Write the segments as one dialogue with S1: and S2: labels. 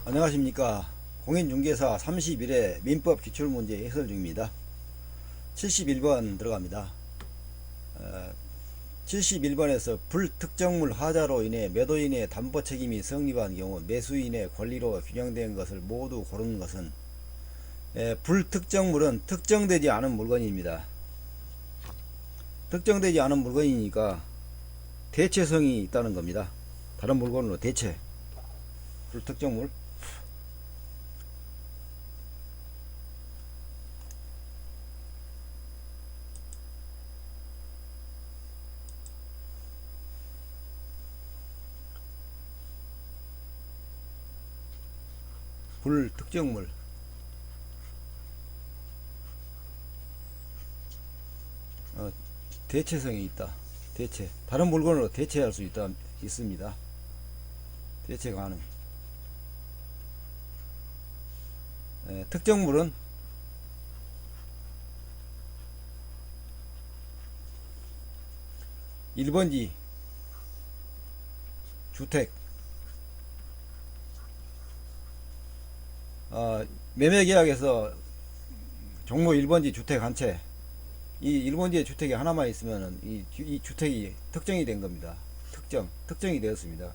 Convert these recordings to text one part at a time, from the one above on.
S1: 안녕하십니까. 공인중개사 31회 민법 기출문제 해설 중입니다. 71번 들어갑니다. 71번에서 불특정물 하자로 인해 매도인의 담보 책임이 성립한 경우 매수인의 권리로 균형된 것을 모두 고르는 것은, 불특정물은 특정되지 않은 물건입니다. 특정되지 않은 물건이니까 대체성이 있다는 겁니다. 다른 물건으로 대체. 불특정물. 불특정물. 대체성이 있다. 대체. 다른 물건으로 대체할 수 있습니다. 대체 가능. 특정물은 1번지 주택. 매매계약에서 종목 1번지 주택 한 채, 이 1번지의 주택이 하나만 있으면 이 주택이 특정이 된 겁니다. 특정이 되었습니다.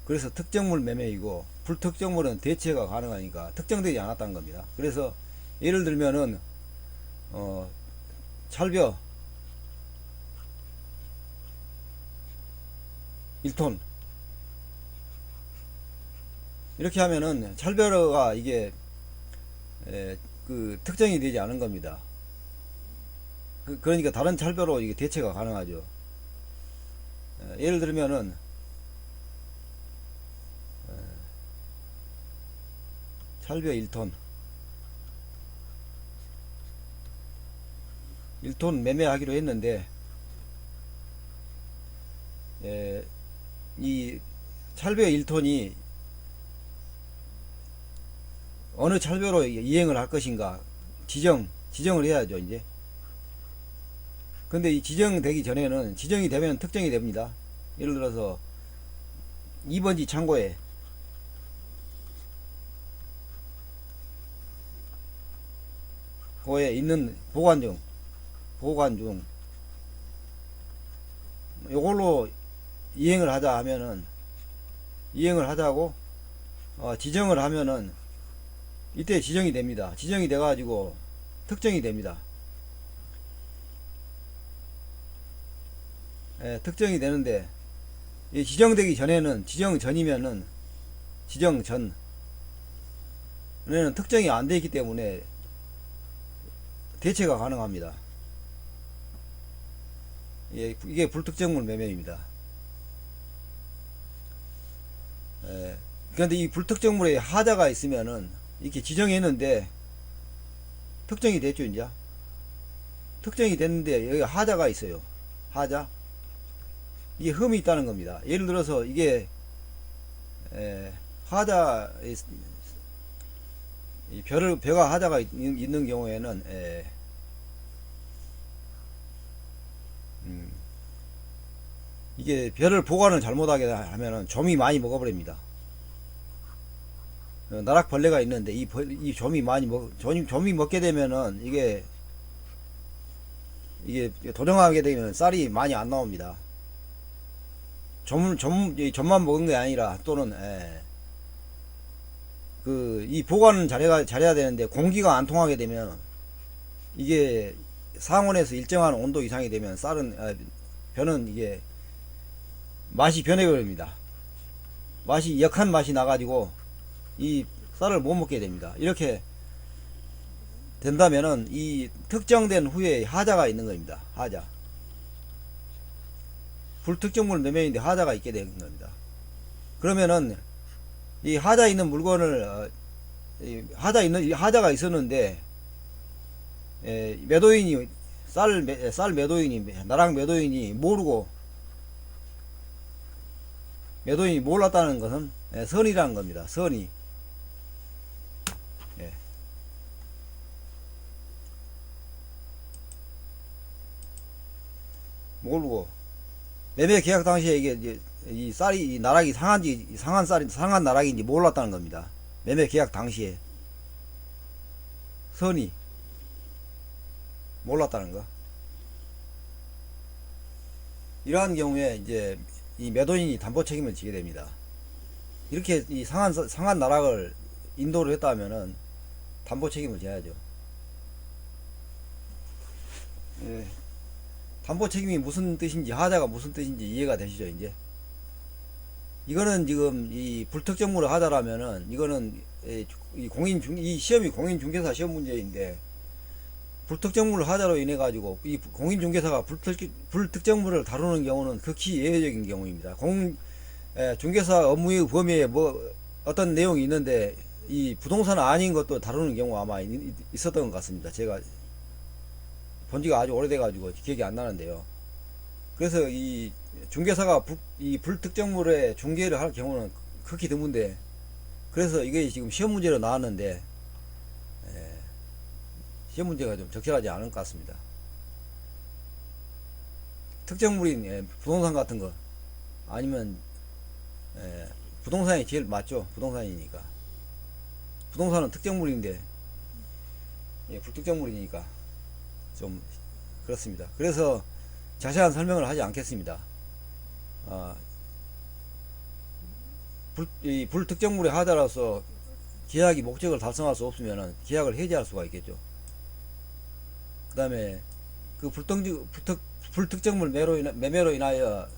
S1: 그래서 특정물 매매이고, 불특정물은 대체가 가능하니까 특정되지 않았다는 겁니다. 그래서 예를 들면은 찰벽 1톤 이렇게 하면은 찰벽가 이게 특정이 되지 않은 겁니다. 그러니까 다른 찰벽으로 이게 대체가 가능하죠. 예를 들면은 찰벽 1톤 매매하기로 했는데, 이 찰벽 1톤이 어느 찰벽으로 이행을 할 것인가 지정을 해야죠. 이제 근데 이 지정되기 전에는, 지정이 되면 특정이 됩니다. 예를 들어서 2번지 창고에 거에 있는 보관 중 요걸로 이행을 하자 하면은, 이행을 하자고 지정을 하면은 이때 지정이 됩니다. 지정이 돼 가지고 특정이 됩니다. 특정이 되는데, 이 지정되기 전에는, 지정 전에는 특정이 안 되어 있기 때문에 대체가 가능합니다. 이게 불특정물 매매입니다. 그런데 이 불특정물에 하자가 있으면은, 이렇게 지정했는데 특정이 됐죠. 이제 특정이 됐는데 여기 하자가 있어요. 하자. 이게 흠이 있다는 겁니다. 예를 들어서 이게 하자, 벼가 하자가 있는 경우에는 이게 벼를 보관을 잘못하게 하면은 좀이 많이 먹어버립니다. 나락벌레가 있는데 이 좀이 좀이 먹게 되면은 이게 도정하게 되면 쌀이 많이 안 나옵니다. 좀만 먹은 게 아니라, 또는 이 보관은 잘해야 되는데 공기가 안 통하게 되면, 이게 상온에서 일정한 온도 이상이 되면 벼는 이게 맛이 변해버립니다. 역한 맛이 나가지고 이 쌀을 못 먹게 됩니다. 이렇게 된다면은 이 특정된 후에 하자가 있는 겁니다. 하자. 불특정물 매매인데 하자가 있게 되는 겁니다. 그러면은 이 하자 있는 물건을, 하자가 있었는데, 매도인이, 쌀 매도인이, 나락 매도인이 모르고, 매도인이 몰랐다는 것은 선이라는 겁니다. 선이. 모르고 매매 계약 당시에 이게 이 쌀이 이 나락이 상한 나락인지 몰랐다는 겁니다. 매매 계약 당시에 선이 몰랐다는 거. 이러한 경우에 이제 이 매도인이 담보 책임을 지게 됩니다. 이렇게 이 상한 나락을 인도를 했다면은 담보 책임을 져야죠. 예. 담보 책임이 무슨 뜻인지, 하자가 무슨 뜻인지 이해가 되시죠, 이제? 이거는 지금 이 불특정물을 하자라면은 이거는 이 시험이 공인중개사 시험 문제인데, 불특정물을 하자로 인해 가지고 이 공인중개사가 불특정물을 다루는 경우는 극히 예외적인 경우입니다. 중개사 업무의 범위에 뭐 어떤 내용이 있는데 이 부동산 아닌 것도 다루는 경우 아마 있었던 것 같습니다. 제가 본 지가 아주 오래돼 가지고 기억이 안 나는데요. 그래서 이 중개사가 이 불특정물의 중개를 할 경우는 극히 드문데, 그래서 이게 지금 시험 문제로 나왔는데 시험 문제가 좀 적절하지 않은 것 같습니다. 특정물인 부동산 같은 거 아니면 부동산이 제일 맞죠. 부동산이니까. 부동산은 특정물인데 불특정물이니까 좀 그렇습니다. 그래서 자세한 설명을 하지 않겠습니다. 이 불특정물의 하자로서 계약이 목적을 달성할 수 없으면 계약을 해지할 수가 있겠죠. 그 다음에 그 불특정물 매매로 인하여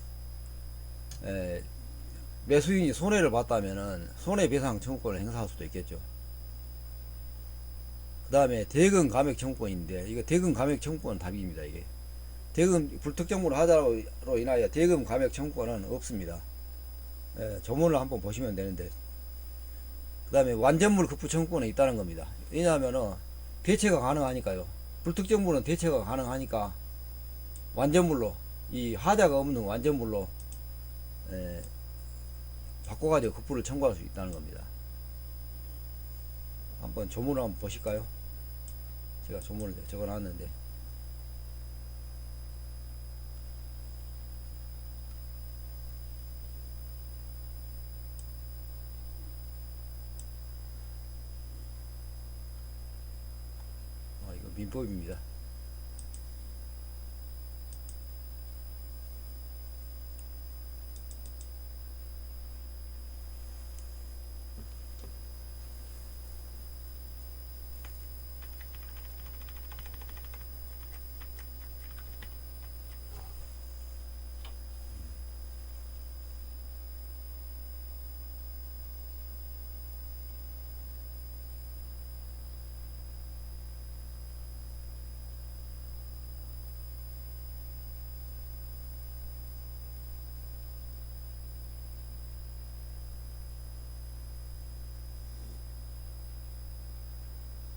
S1: 매수인이 손해를 봤다면은 손해배상 청구권을 행사할 수도 있겠죠. 그 다음에 대금 감액 청구권인데, 이거 대금 감액 청구권은 답입니다. 이게 불특정물 하자로 인하여 대금 감액 청구권은 없습니다. 조문을 한번 보시면 되는데, 그 다음에 완전물 급부 청구권은 있다는 겁니다. 왜냐하면은 대체가 가능하니까요. 불특정물은 대체가 가능하니까 완전물로, 이 하자가 없는 완전물로 바꿔가지고 급부를 청구할 수 있다는 겁니다. 한번 조문을 한번 보실까요? 제가 조문을 적어놨는데, 이거 민법입니다.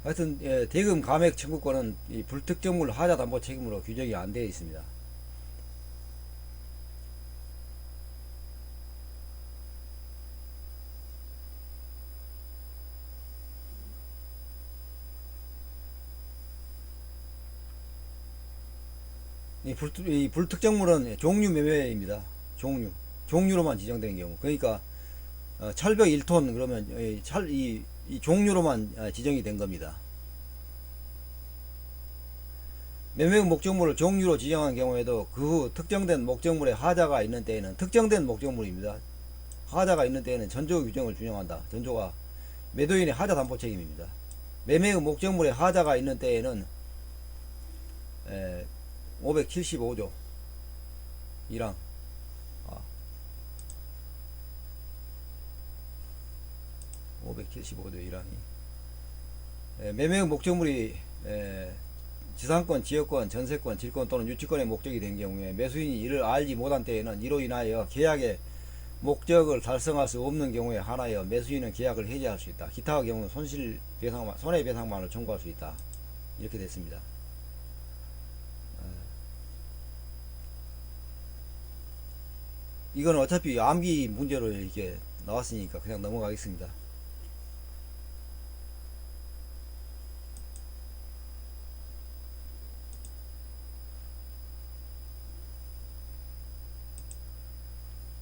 S1: 하여튼 대금 감액 청구권은 이 불특정물 하자 담보 책임으로 규정이 안 되어 있습니다. 이 불특정물은 종류 매매입니다. 종류로만 지정된 경우. 그러니까 철벽 1톤 그러면 이 종류로만 지정이 된 겁니다. 매매 목적물을 종류로 지정한 경우에도 그 후 특정된 목적물에 하자가 있는 때에는, 특정된 목적물입니다. 하자가 있는 때에는 전조 규정을 준용한다. 전조가 매도인의 하자 담보 책임입니다. 매매의 목적물에 하자가 있는 때에는 575조 1항 575조 1항이 매매의 목적물이 지상권, 지역권, 전세권, 질권 또는 유치권의 목적이 된 경우에 매수인이 이를 알지 못한 때에는 이로 인하여 계약의 목적을 달성할 수 없는 경우에 한하여 매수인은 계약을 해지할 수 있다. 기타 경우는 손해배상만을 청구할 수 있다. 이렇게 됐습니다. 이건 어차피 암기 문제로 이렇게 나왔으니까 그냥 넘어가겠습니다.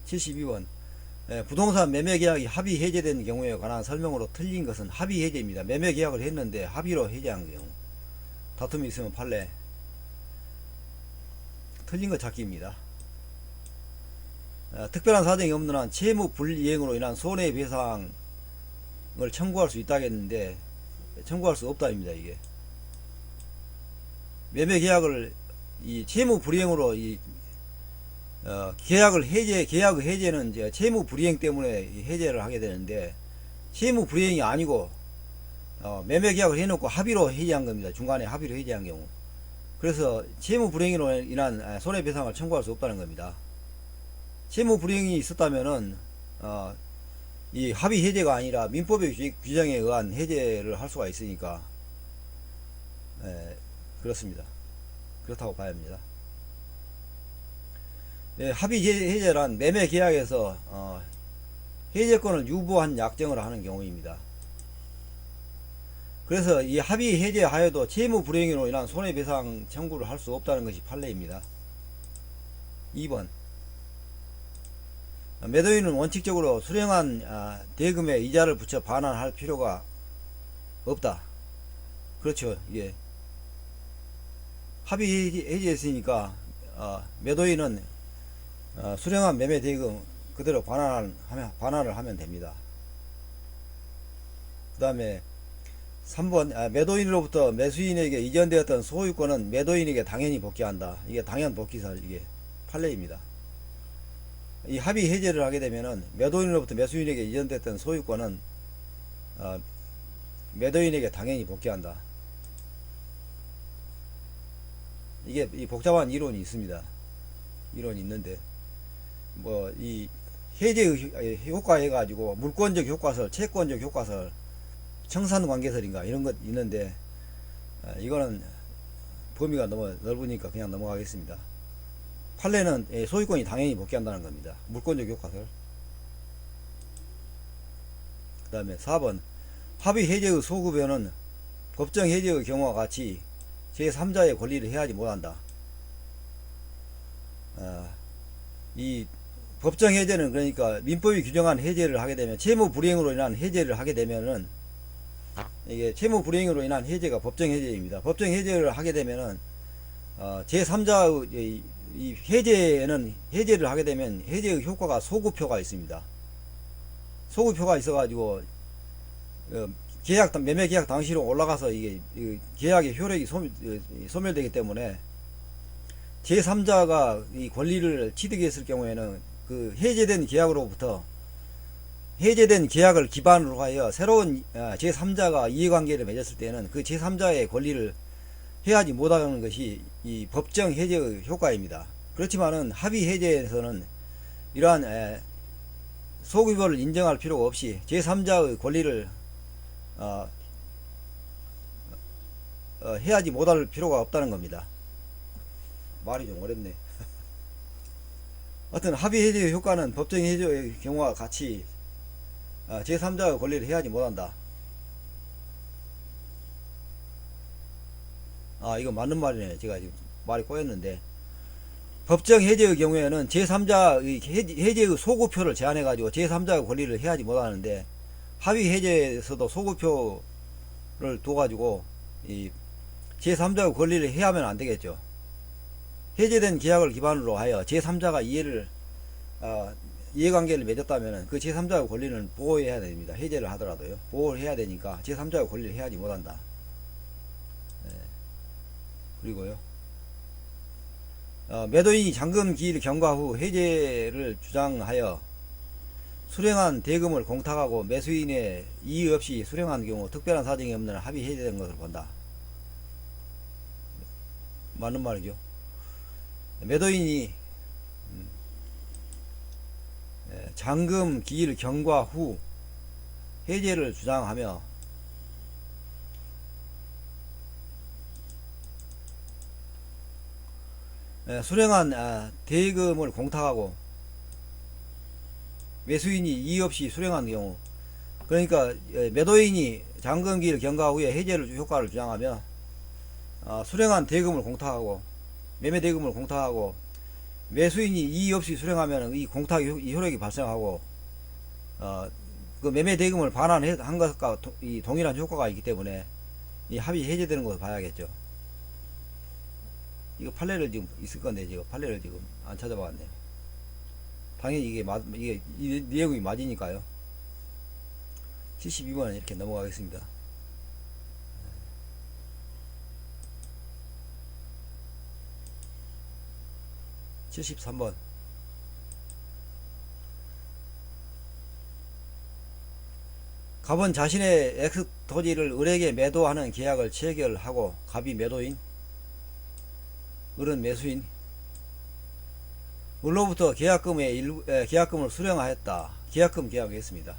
S1: 72번. 부동산 매매 계약이 합의 해제된 경우에 관한 설명으로 틀린 것은 합의 해제입니다. 매매 계약을 했는데 합의로 해제한 경우. 다툼이 있으면 판례. 틀린 거 찾기입니다. 특별한 사정이 없는 한 채무 불이행으로 인한 손해배상을 청구할 수 있다겠는데 청구할 수 없다입니다. 이게 매매 계약을 이 채무 불이행으로 계약의 해제는 이제 채무 불이행 때문에 해제를 하게 되는데 채무 불이행이 아니고 매매 계약을 해놓고 합의로 해제한 겁니다. 중간에 합의로 해제한 경우. 그래서 채무 불이행으로 인한 손해배상을 청구할 수 없다는 겁니다. 채무 불이행이 있었다면은 이 합의 해제가 아니라 민법의 규정에 의한 해제를 할 수가 있으니까 그렇습니다. 그렇다고 봐야 합니다. 합의 해제란 매매 계약에서 해제권을 유보한 약정을 하는 경우입니다. 그래서 이 합의 해제하여도 채무 불이행으로 인한 손해배상 청구를 할 수 없다는 것이 판례입니다. 2번. 매도인은 원칙적으로 수령한 대금에 이자를 붙여 반환할 필요가 없다. 그렇죠. 이게 합의 해제했으니까 매도인은 수령한 매매 대금 그대로 반환을 하면 됩니다. 그 다음에 3번. 매도인으로부터 매수인에게 이전되었던 소유권은 매도인에게 당연히 복귀한다. 이게 당연 복귀설, 이게 판례입니다. 이 합의 해제를 하게 되면은 매도인으로부터 매수인에게 이전됐던 소유권은 매도인에게 당연히 복귀한다. 이게 이 복잡한 이론이 있습니다. 이론이 있는데 뭐 이 해제 효과 해가지고 물권적 효과설, 채권적 효과설, 청산관계설인가 이런 것 있는데 이거는 범위가 너무 넓으니까 그냥 넘어가겠습니다. 판례는 소유권이 당연히 복귀한다는 겁니다. 물권적 효과설. 그 다음에 4번. 합의 해제의 소급에는 법정 해제의 경우와 같이 제3자의 권리를 해하지 못한다. 이 법정 해제는 그러니까 민법이 규정한 해제를 하게 되면 채무 불이행으로 인한 해제를 하게 되면은 이게 채무 불이행으로 인한 해제가 법정 해제입니다. 법정 해제를 하게 되면은 제3자의 이 해제를 하게 되면 해제의 효과가 소급효가 있습니다. 소급효가 있어가지고 매매 계약 당시로 올라가서 이게 계약의 효력이 소멸되기 때문에 제3자가 이 권리를 취득했을 경우에는 그 해제된 계약을 기반으로 하여 새로운 제3자가 이해관계를 맺었을 때는 그 제3자의 권리를 해하지 못하는 것이 이 법정 해제의 효과입니다. 그렇지만은 합의 해제에서는 이러한 소급효를 인정할 필요가 없이 제3자의 권리를 해하지 못할 필요가 없다는 겁니다. 말이 좀 어렵네. 어떤 합의 해제의 효과는 법정 해제의 경우와 같이 제3자의 권리를 해하지 못한다. 이거 맞는 말이네. 제가 지금 말이 꼬였는데 법정 해제의 경우에는 제3자의 해제의 소급표를 제한해가지고 제3자의 권리를 해하지 못하는데 합의 해제에서도 소급표를 둬가지고 이 제3자의 권리를 해하면 안 되겠죠. 해제된 계약을 기반으로 하여 제3자가 이해관계를 맺었다면 그 제3자의 권리는 보호해야 됩니다. 해제를 하더라도요. 보호를 해야 되니까 제3자의 권리를 해하지 못한다. 그리고요. 매도인이 잔금 기일 경과 후 해제를 주장하여 수령한 대금을 공탁하고 매수인의 이의 없이 수령한 경우 특별한 사정이 없는 합의 해제된 것을 본다. 맞는 말이죠. 매도인이 잔금 기일 경과 후 해제를 주장하며 수령한 대금을 공탁하고 매수인이 이의 없이 수령한 경우, 그러니까 매도인이 잔금기일 경과 후에 해제를 효과를 주장하며 수령한 대금을 공탁하고 매매 대금을 공탁하고 매수인이 이의 없이 수령하면 이 공탁 효력이 발생하고 그 매매 대금을 반환한 것과 이 동일한 효과가 있기 때문에 이 합의 해제되는 것을 봐야겠죠. 이거 판례를 지금 있을 건데 지금 판례를 지금 안 찾아봤네요. 당연히 이게 이 내용이 맞으니까요. 72번은 이렇게 넘어가겠습니다. 73번. 갑은 자신의 X 토지를 을에게 매도하는 계약을 체결하고 갑이 매도인, 을은 매수인, 을로부터 계약금을 수령하였다. 계약금 계약을 했습니다.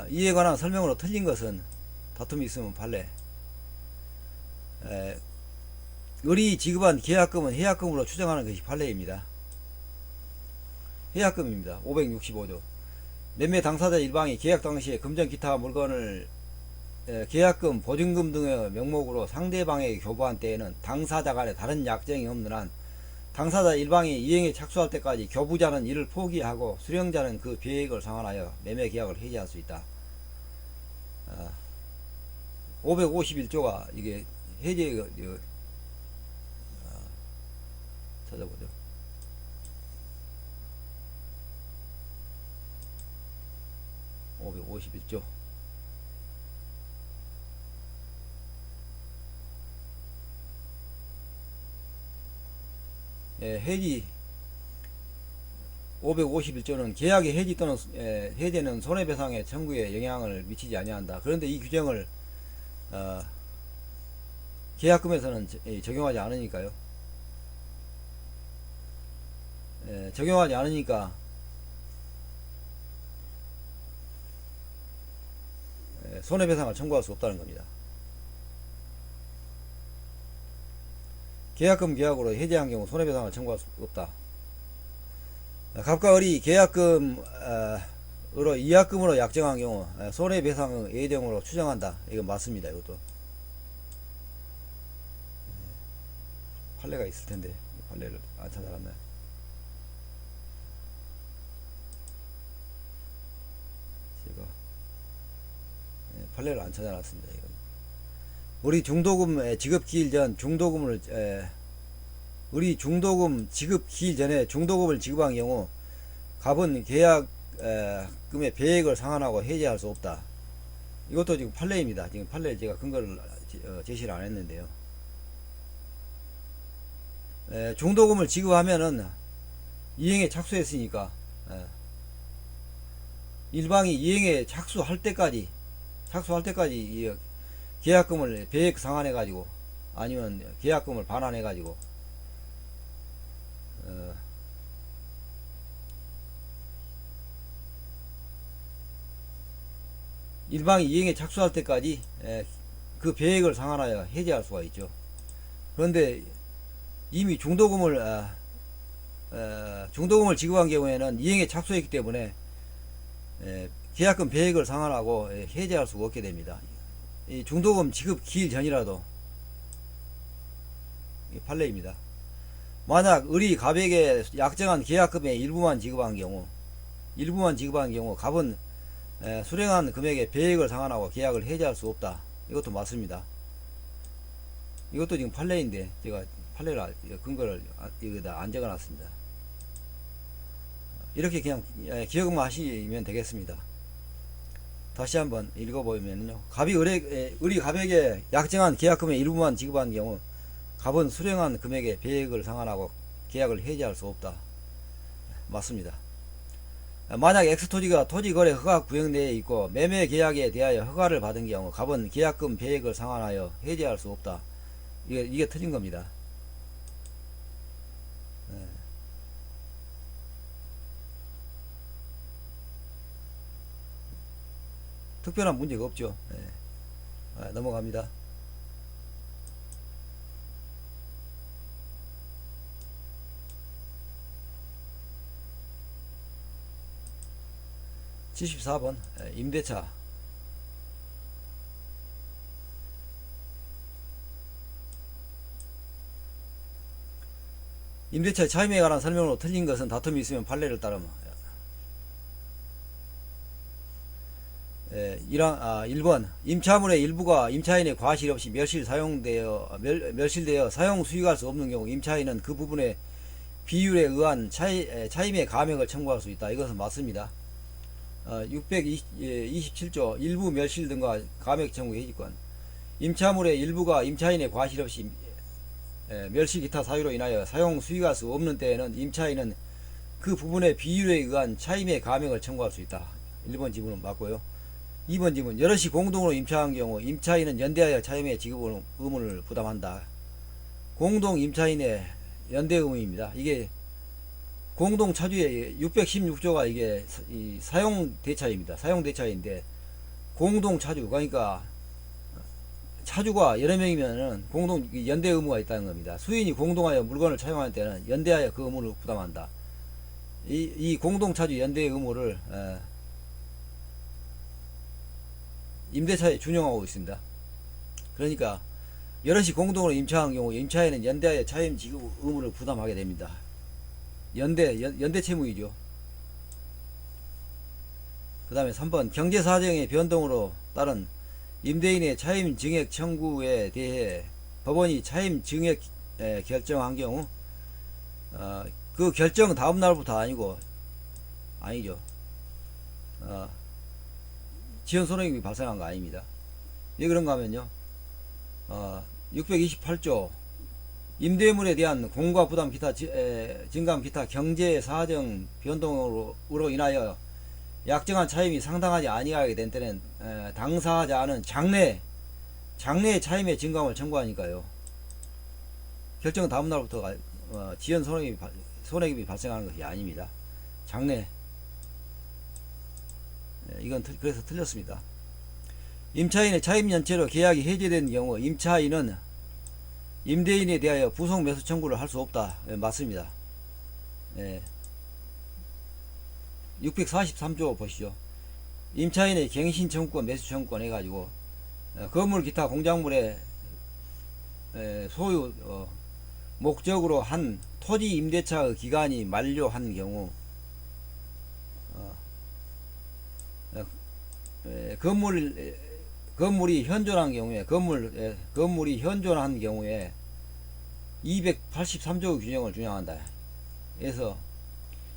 S1: 이에 관한 설명으로 틀린 것은 다툼이 있으면 판례. 을이 지급한 계약금은 해약금으로 추정하는 것이 판례입니다. 해약금입니다. 565조. 매매 당사자 일방이 계약 당시에 금전 기타 물건을 계약금, 보증금 등의 명목으로 상대방에게 교부한 때에는 당사자 간에 다른 약정이 없는 한 당사자 일방이 이행에 착수할 때까지 교부자는 이를 포기하고 수령자는 그 계획을 상환하여 매매 계약을 해지할 수 있다. 551조가 이게 해제 찾아보죠. (551조) 해지 551조는 계약의 해지 또는 해제는 손해배상의 청구에 영향을 미치지 아니한다. 그런데 이 규정을 계약금에서는 적용하지 않으니까요. 적용하지 않으니까 손해배상을 청구할 수 없다는 겁니다. 계약금 계약으로 해제한 경우 손해배상을 청구할 수 없다. 갑과 을이 계약금으로 이약금으로 약정한 경우 손해배상의 예정으로 추정한다. 이건 맞습니다. 이것도 판례가 있을 텐데 판례를 안 찾아놨나요? 제가 판례를 안 찾아놨습니다. 이건. 우리 중도금 지급 기일 전 중도금을 우리 중도금 지급 기일 전에 중도금을 지급한 경우 갑은 계약금의 배액을 상환하고 해제할 수 없다. 이것도 지금 판례입니다. 지금 판례 제가 근거를 제시를 안 했는데요. 중도금을 지급하면은 이행에 착수했으니까 일방이 이행에 착수할 때까지 이 계약금을 배액 상환해 가지고 아니면 계약금을 반환해 가지고 일방이 이행에 착수할 때까지 그 배액을 상환하여 해제할 수가 있죠. 그런데 이미 중도금을 지급한 경우에는 이행에 착수했기 때문에 계약금 배액을 상환하고 해제할 수가 없게 됩니다. 이 중도금 지급 기일 전이라도 판례입니다. 만약 을이 갑에게 약정한 계약금의 일부만 지급한 경우 갑은 수령한 금액의 배액을 상환하고 계약을 해제할 수 없다. 이것도 맞습니다. 이것도 지금 판례인데 제가 판례를 근거를 여기다 안 적어놨습니다. 이렇게 그냥 기억만 하시면 되겠습니다. 다시 한번 읽어보면요. 을이 갑에게 약정한 계약금의 일부만 지급한 경우 갑은 수령한 금액의 배액을 상환하고 계약을 해지할 수 없다. 맞습니다. 만약 X토지가 토지거래 허가 구역내에 있고 매매 계약에 대하여 허가를 받은 경우 갑은 계약금 배액을 상환하여 해지할 수 없다. 이게 틀린 겁니다. 특별한 문제가 없죠. 넘어갑니다. (74번) 임대차. 임대차 차임에 관한 설명으로 틀린 것은 다툼이 있으면 판례를 따르면 1번 임차물의 일부가 임차인의 과실 없이 멸실되어 사용 수익할 수 없는 경우 임차인은 그 부분의 비율에 의한 차임의 감액을 청구할 수 있다. 이것은 맞습니다. 627조 일부 멸실 등과 감액 청구 해지권 임차물의 일부가 임차인의 과실 없이 멸실 기타 사유로 인하여 사용 수익할 수 없는 때에는 임차인은 그 부분의 비율에 의한 차임의 감액을 청구할 수 있다. 1번 지문은 맞고요. 2번 지문 여럿이 공동으로 임차한 경우 임차인은 연대하여 차임의 지급 의무를 부담한다. 공동 임차인의 연대 의무입니다. 이게 공동 차주의 616조가 이게 사용 대차입니다. 사용 대차인데 공동 차주 그러니까 차주가 여러 명이면은 공동 연대 의무가 있다는 겁니다. 수인이 공동하여 물건을 차용할 때는 연대하여 그 의무를 부담한다. 이 공동 차주 연대 의무를 임대차에 준용하고 있습니다. 그러니까 여럿이 공동으로 임차한 경우 임차인은 연대하여 차임 지급 의무를 부담하게 됩니다. 연대 채무이죠. 그 다음에 3번 경제사정의 변동으로 따른 임대인의 차임 증액 청구에 대해 법원이 차임 증액 결정한 경우 그 결정 다음 날부터 아니죠. 지연 손해금이 발생한 거 아닙니다. 왜 그런가 하면요. 628조 임대물에 대한 공과 부담 기타 증감 기타 경제 사정 변동으로 인하여 약정한 차임이 상당하지 아니하게 된 때는 당사자는 장래 차임의 증감을 청구하니까요. 결정 다음 날부터 지연 손해금이 발생하는 것이 아닙니다. 장래 이건 그래서 틀렸습니다. 임차인의 차임 연체로 계약이 해제된 경우 임차인은 임대인에 대하여 부속 매수 청구를 할 수 없다. 맞습니다. 643조 보시죠. 임차인의 갱신 청구권 매수 청구권 해가지고 건물 기타 공작물의 소유 목적으로 한 토지 임대차 기간이 만료한 경우 건물이 현존한 경우에 건물이 현존한 경우에 283조 규정을 준용한다. 그래서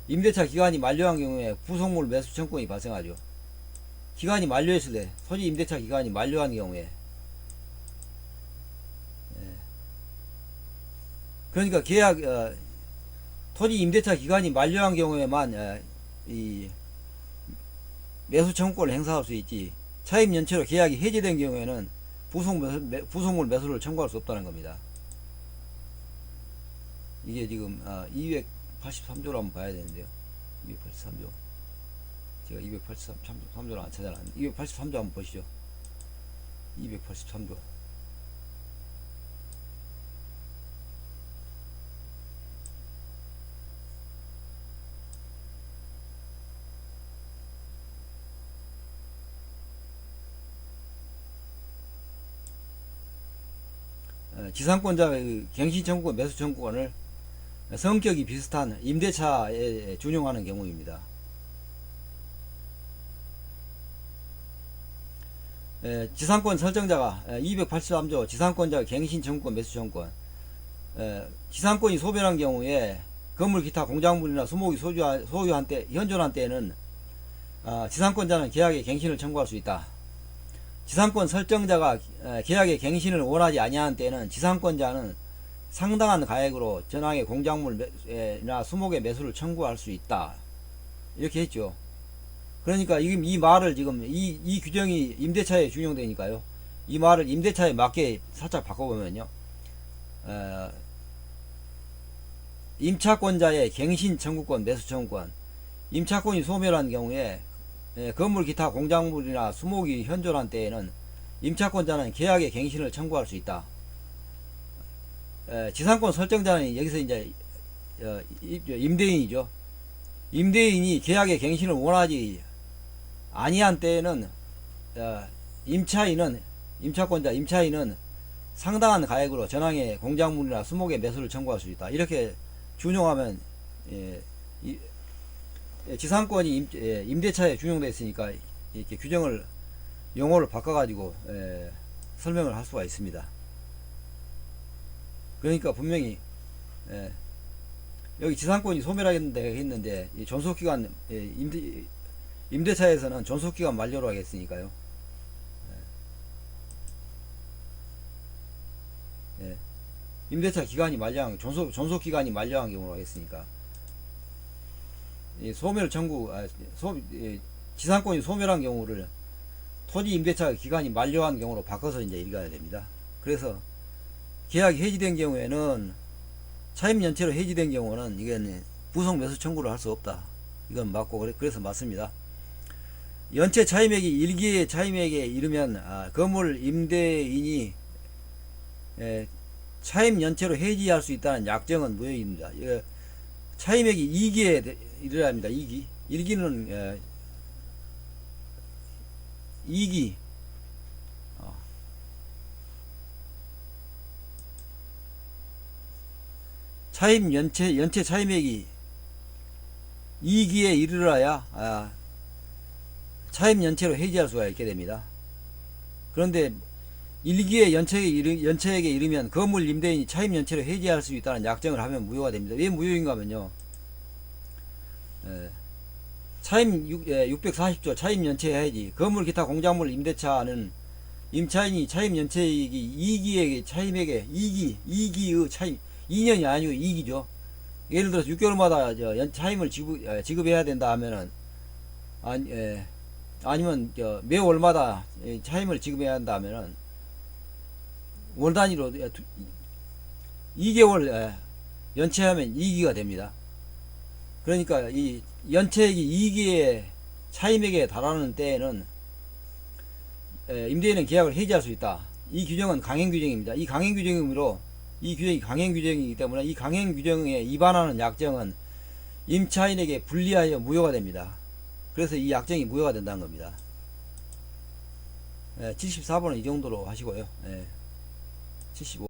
S1: 임대차 기간이 만료한 경우에 부속물 매수 청구권이 발생하죠. 기간이 만료했을 때 토지 임대차 기간이 만료한 경우에 그러니까 계약 토지 임대차 기간이 만료한 경우에만 이 매수 청구권을 행사할 수 있지 차임 연체로 계약이 해제된 경우에는 부속물 매수를 청구할 수 없다는 겁니다. 이게 지금 283조로 한번 봐야 되는데요. 283조 제가 283조를 안 찾아놨는데 283조 한번 보시죠. 283조 지상권자의 갱신청구권 매수청구권을 성격이 비슷한 임대차에 준용하는 경우입니다. 지상권 설정자가 283조 지상권자의 갱신청구권 매수청구권 지상권이 소멸한 경우에 건물 기타 공작물이나 수목이 소유한 때 현존한 때에는 지상권자는 계약의 갱신을 청구할 수 있다. 지상권 설정자가 계약의 갱신을 원하지 아니하는 때는 지상권자는 상당한 가액으로 전항의 공작물이나 수목의 매수를 청구할 수 있다. 이렇게 했죠. 그러니까 이 말을 지금 이 규정이 임대차에 준용되니까요. 이 말을 임대차에 맞게 살짝 바꿔보면요. 임차권자의 갱신 청구권, 매수 청구권. 임차권이 소멸한 경우에 건물 기타 공작물이나 수목이 현존한 때에는 임차권자는 계약의 갱신을 청구할 수 있다. 지상권 설정자는 여기서 이제 임대인이죠. 임대인이 계약의 갱신을 원하지 아니한 때에는 임차인은 상당한 가액으로 전항의 공작물이나 수목의 매수를 청구할 수 있다. 이렇게 준용하면 지상권이 임대차에 준용되어 있으니까 이렇게 규정을 용어를 바꿔가지고 설명을 할 수가 있습니다. 그러니까 분명히 여기 지상권이 소멸하겠는데 했는데 이 존속기간 임대차에서는 존속기간 만료로 하겠으니까요. 임대차 기간이 만료한 존속 기간이 만료한 경우로 하겠으니까 소멸 청구 지상권이 소멸한 경우를 토지 임대차 기간이 만료한 경우로 바꿔서 이제 읽어야 됩니다. 그래서 계약이 해지된 경우에는 차임 연체로 해지된 경우는 이건 부속 매수 청구를 할 수 없다. 이건 맞고 그래서 맞습니다. 연체 차임액이 일기의 차임액에 이르면 건물 임대인이 차임 연체로 해지할 수 있다는 약정은 무효입니다. 차임액이 2기에 이르어야 합니다. 2기. 1기는 2기 차임 연체 차임액이 2기에 이르러야 차임 연체로 해지할 수가 있게 됩니다. 그런데 1기의 연체액에 이르면 건물 임대인이 차임 연체로 해지할 수 있다는 약정을 하면 무효가 됩니다. 왜 무효인가 하면요. 차임 640조 차임 연체 해지 건물 기타 공작물 임대차는 임차인이 차임 연체액이 2기의 차임액에 2기의 차임 2년이 아니고 2기죠. 예를 들어서 6개월마다 차임을 지급해야 된다 하면은 아니면 매월마다 차임을 지급해야 한다 하면은 월 단위로 2개월 연체하면 2기가 됩니다. 그러니까 이 연체액이 2기의 차임액에 달하는 때에는 임대인은 계약을 해지할 수 있다. 이 규정은 강행 규정입니다. 이 강행 규정이므로 이 규정이 강행 규정이기 때문에 이 강행 규정에 위반하는 약정은 임차인에게 불리하여 무효가 됩니다. 그래서 이 약정이 무효가 된다는 겁니다. 74번은 이 정도로 하시고요. 75